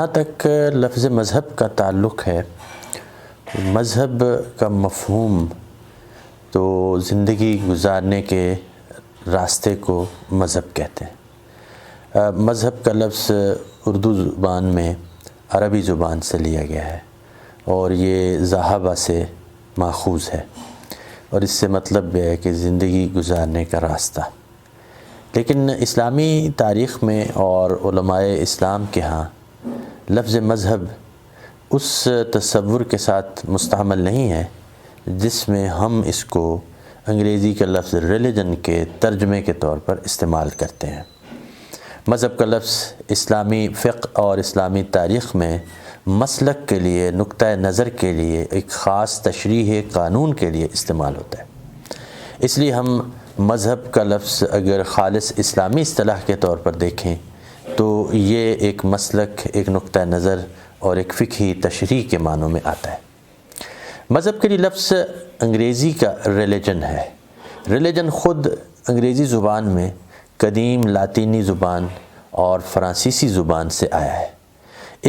جہاں تک لفظ مذہب کا تعلق ہے، مذہب کا مفہوم تو زندگی گزارنے کے راستے کو مذہب کہتے ہیں۔ مذہب کا لفظ اردو زبان میں عربی زبان سے لیا گیا ہے اور یہ ذہابہ سے ماخوذ ہے، اور اس سے مطلب یہ ہے کہ زندگی گزارنے کا راستہ۔ لیکن اسلامی تاریخ میں اور علماء اسلام کے ہاں لفظ مذہب اس تصور کے ساتھ مستعمل نہیں ہے جس میں ہم اس کو انگریزی کے لفظ ریلیجن کے ترجمے کے طور پر استعمال کرتے ہیں۔ مذہب کا لفظ اسلامی فقہ اور اسلامی تاریخ میں مسلک کے لیے، نقطۂ نظر کے لیے، ایک خاص تشریح قانون کے لیے استعمال ہوتا ہے۔ اس لیے ہم مذہب کا لفظ اگر خالص اسلامی اصطلاح کے طور پر دیکھیں تو یہ ایک مسلک، ایک نقطۂ نظر اور ایک فقہی تشریح کے معنوں میں آتا ہے۔ مذہب کے لیے لفظ انگریزی کا ریلیجن ہے۔ ریلیجن خود انگریزی زبان میں قدیم لاطینی زبان اور فرانسیسی زبان سے آیا ہے۔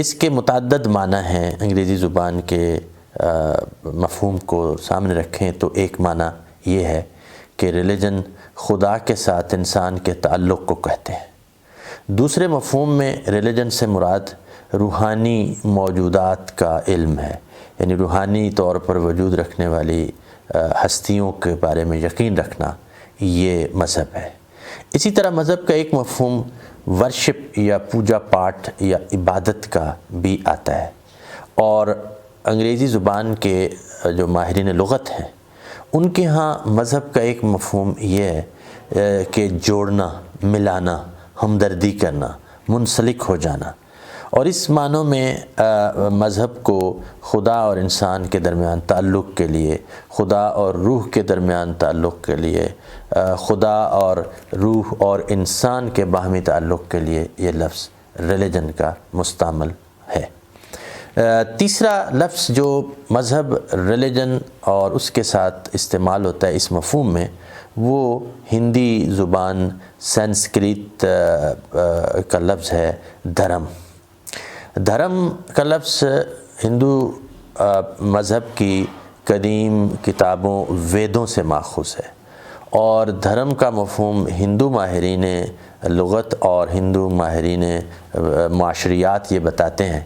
اس کے متعدد معنی ہیں۔ انگریزی زبان کے مفہوم کو سامنے رکھیں تو ایک معنی یہ ہے کہ ریلیجن خدا کے ساتھ انسان کے تعلق کو کہتے ہیں۔ دوسرے مفہوم میں ریلیجن سے مراد روحانی موجودات کا علم ہے، یعنی روحانی طور پر وجود رکھنے والی ہستیوں کے بارے میں یقین رکھنا، یہ مذہب ہے۔ اسی طرح مذہب کا ایک مفہوم ورشپ یا پوجا پاٹ یا عبادت کا بھی آتا ہے، اور انگریزی زبان کے جو ماہرین لغت ہیں ان کے ہاں مذہب کا ایک مفہوم یہ ہے کہ جوڑنا، ملانا، ہمدردی کرنا، منسلک ہو جانا، اور اس معنوں میں مذہب کو خدا اور انسان کے درمیان تعلق کے لیے، خدا اور روح کے درمیان تعلق کے لیے، خدا اور روح اور انسان کے باہمی تعلق کے لیے یہ لفظ ریلیجن کا مستعمل ہے۔ تیسرا لفظ جو مذہب، ریلیجن اور اس کے ساتھ استعمال ہوتا ہے اس مفہوم میں، وہ ہندی زبان سنسکرت کا لفظ ہے دھرم۔ دھرم کا لفظ ہندو مذہب کی قدیم کتابوں ویدوں سے ماخوذ ہے، اور دھرم کا مفہوم ہندو ماہرین لغت اور ہندو ماہرین معاشریات یہ بتاتے ہیں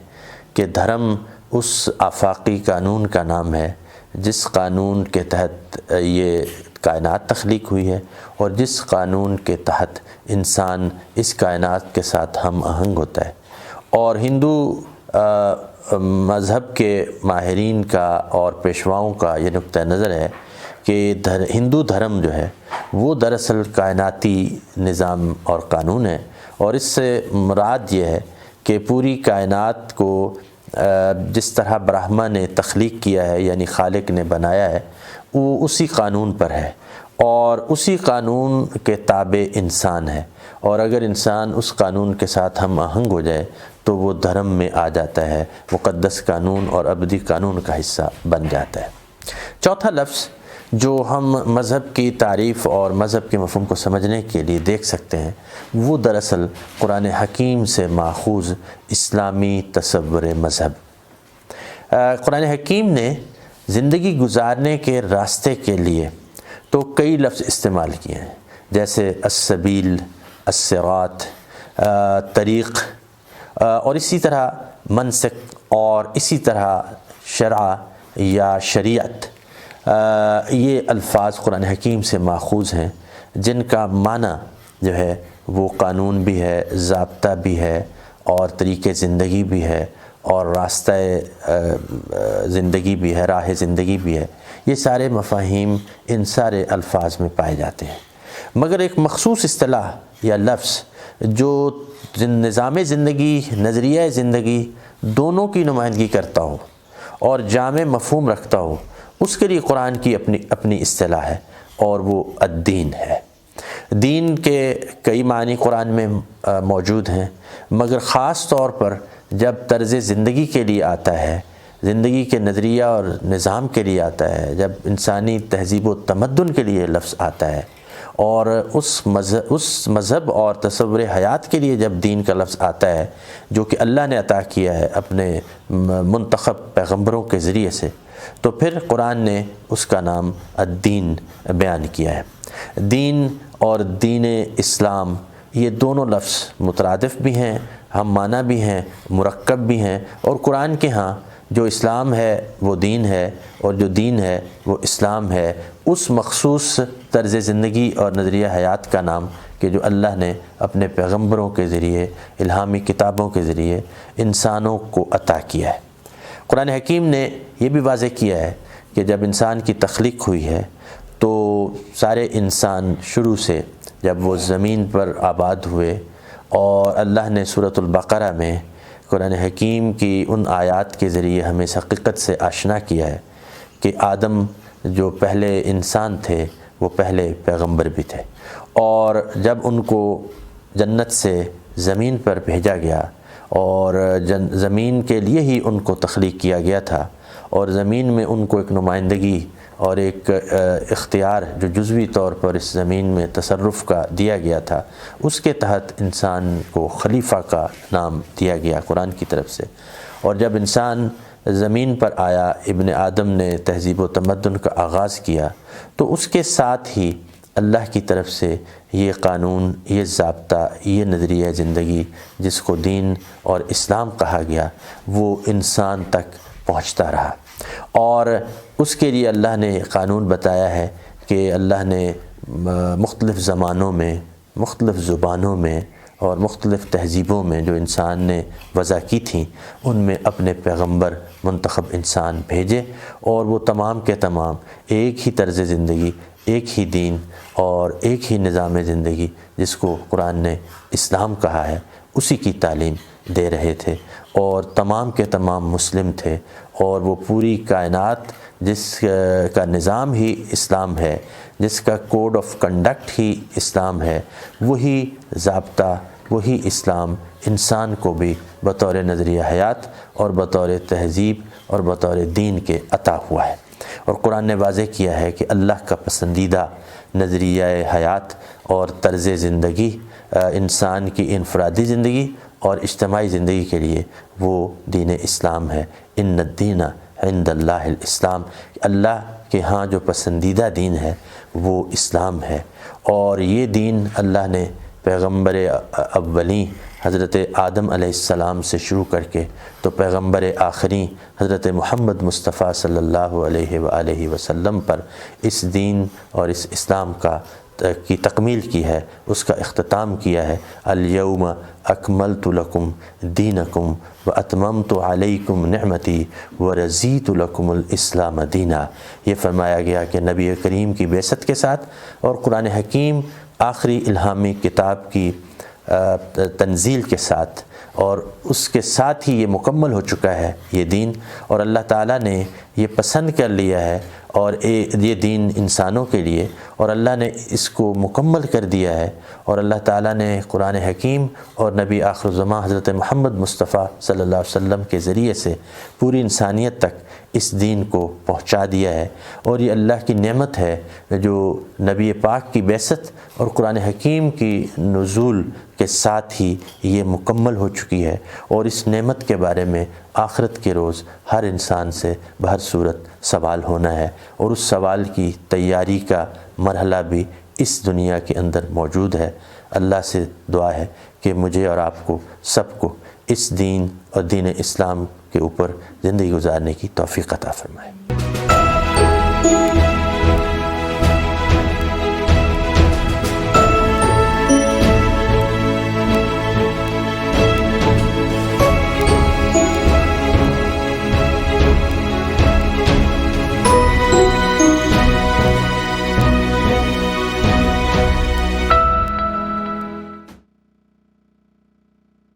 کہ دھرم اس آفاقی قانون کا نام ہے جس قانون کے تحت یہ کائنات تخلیق ہوئی ہے، اور جس قانون کے تحت انسان اس کائنات کے ساتھ ہم آہنگ ہوتا ہے۔ اور ہندو مذہب کے ماہرین کا اور پیشواؤں کا یہ نقطہ نظر ہے کہ ہندو دھرم جو ہے وہ دراصل کائناتی نظام اور قانون ہے، اور اس سے مراد یہ ہے کہ پوری کائنات کو جس طرح برہما نے تخلیق کیا ہے، یعنی خالق نے بنایا ہے، وہ اسی قانون پر ہے، اور اسی قانون کے تابع انسان ہے، اور اگر انسان اس قانون کے ساتھ ہم آہنگ ہو جائے تو وہ دھرم میں آ جاتا ہے، مقدس قانون اور ابدی قانون کا حصہ بن جاتا ہے۔ چوتھا لفظ جو ہم مذہب کی تعریف اور مذہب کے مفہوم کو سمجھنے کے لیے دیکھ سکتے ہیں، وہ دراصل قرآن حکیم سے ماخوذ اسلامی تصور مذہب۔ قرآن حکیم نے زندگی گزارنے کے راستے کے لیے تو کئی لفظ استعمال کیے ہیں، جیسے السبیل، الصراط، طریق، اور اسی طرح منسک، اور اسی طرح شرع یا شریعت۔ یہ الفاظ قرآن حکیم سے ماخوذ ہیں جن کا معنی جو ہے وہ قانون بھی ہے، ضابطہ بھی ہے، اور طریقے زندگی بھی ہے، اور راستہ زندگی بھی ہے، راہ زندگی بھی ہے۔ یہ سارے مفاہیم ان سارے الفاظ میں پائے جاتے ہیں، مگر ایک مخصوص اصطلاح یا لفظ جو نظام زندگی، نظریہ زندگی دونوں کی نمائندگی کرتا ہو اور جامع مفہوم رکھتا ہو، اس کے لیے قرآن کی اپنی اصطلاح ہے، اور وہ الدین ہے۔ دین کے کئی معنی قرآن میں موجود ہیں، مگر خاص طور پر جب طرز زندگی کے لیے آتا ہے، زندگی کے نظریہ اور نظام کے لیے آتا ہے، جب انسانی تہذیب و تمدن کے لیے لفظ آتا ہے، اور اس مذہب اور تصور حیات کے لیے جب دین کا لفظ آتا ہے جو کہ اللہ نے عطا کیا ہے اپنے منتخب پیغمبروں کے ذریعے سے، تو پھر قرآن نے اس کا نام الدین بیان کیا ہے۔ دین اور دین اسلام یہ دونوں لفظ مترادف بھی ہیں، ہم معنی بھی ہیں، مرکب بھی ہیں، اور قرآن کے ہاں جو اسلام ہے وہ دین ہے اور جو دین ہے وہ اسلام ہے، اس مخصوص طرز زندگی اور نظریہ حیات کا نام کہ جو اللہ نے اپنے پیغمبروں کے ذریعے، الہامی کتابوں کے ذریعے انسانوں کو عطا کیا ہے۔ قرآن حکیم نے یہ بھی واضح کیا ہے کہ جب انسان کی تخلیق ہوئی ہے تو سارے انسان شروع سے جب وہ زمین پر آباد ہوئے، اور اللہ نے سورۃ البقرہ میں قرآن حکیم کی ان آیات کے ذریعے ہمیں اس حقیقت سے آشنا کیا ہے کہ آدم جو پہلے انسان تھے وہ پہلے پیغمبر بھی تھے، اور جب ان کو جنت سے زمین پر بھیجا گیا اور زمین کے لیے ہی ان کو تخلیق کیا گیا تھا، اور زمین میں ان کو ایک نمائندگی اور ایک اختیار جو جزوی طور پر اس زمین میں تصرف کا دیا گیا تھا، اس کے تحت انسان کو خلیفہ کا نام دیا گیا قرآن کی طرف سے۔ اور جب انسان زمین پر آیا، ابن آدم نے تہذیب و تمدن کا آغاز کیا، تو اس کے ساتھ ہی اللہ کی طرف سے یہ قانون، یہ ضابطہ، یہ نظریہ زندگی جس کو دین اور اسلام کہا گیا، وہ انسان تک پہنچتا رہا۔ اور اس کے لیے اللہ نے قانون بتایا ہے کہ اللہ نے مختلف زمانوں میں، مختلف زبانوں میں اور مختلف تہذیبوں میں جو انسان نے وضع کی تھیں، ان میں اپنے پیغمبر منتخب انسان بھیجے، اور وہ تمام کے تمام ایک ہی طرز زندگی، ایک ہی دین اور ایک ہی نظام زندگی جس کو قرآن نے اسلام کہا ہے، اسی کی تعلیم دے رہے تھے، اور تمام کے تمام مسلم تھے، اور وہ پوری کائنات جس کا نظام ہی اسلام ہے، جس کا کوڈ آف کنڈکٹ ہی اسلام ہے، وہی ضابطہ، وہی اسلام انسان کو بھی بطور نظریہ حیات اور بطور تہذیب اور بطور دین کے عطا ہوا ہے۔ اور قرآن نے واضح کیا ہے کہ اللہ کا پسندیدہ نظریہ حیات اور طرز زندگی انسان کی انفرادی زندگی اور اجتماعی زندگی کے لیے وہ دین اسلام ہے۔ ان الدین عند اللہ الاسلام، اللہ کے ہاں جو پسندیدہ دین ہے وہ اسلام ہے، اور یہ دین اللہ نے پیغمبر اولین حضرت آدم علیہ السلام سے شروع کر کے تو پیغمبر آخری حضرت محمد مصطفیٰ صلی اللہ علیہ وآلہ وسلم پر اس دین اور اس اسلام کی تکمیل کی ہے، اس کا اختتام کیا ہے۔ الیوم اکملت لکم دینکم واتممت علیکم نعمتی ورضیت لکم الاسلام دینا۔ یہ فرمایا گیا کہ نبی کریم کی بعثت کے ساتھ اور قرآن حکیم آخری الہامی کتاب کی تنزیل کے ساتھ، اور اس کے ساتھ ہی یہ مکمل ہو چکا ہے یہ دین، اور اللہ تعالیٰ نے یہ پسند کر لیا ہے اور یہ دین انسانوں کے لیے، اور اللہ نے اس کو مکمل کر دیا ہے، اور اللہ تعالیٰ نے قرآن حکیم اور نبی آخر الزماں حضرت محمد مصطفیٰ صلی اللہ علیہ وسلم کے ذریعے سے پوری انسانیت تک اس دین کو پہنچا دیا ہے۔ اور یہ اللہ کی نعمت ہے جو نبی پاک کی بعثت اور قرآن حکیم کی نزول کے ساتھ ہی یہ مکمل ہو چکی ہے، اور اس نعمت کے بارے میں آخرت کے روز ہر انسان سے بہر صورت سوال ہونا ہے، اور اس سوال کی تیاری کا مرحلہ بھی اس دنیا کے اندر موجود ہے۔ اللہ سے دعا ہے کہ مجھے اور آپ کو سب کو اس دین اور دین اسلام کے اوپر زندگی گزارنے کی توفیق عطا فرمائے۔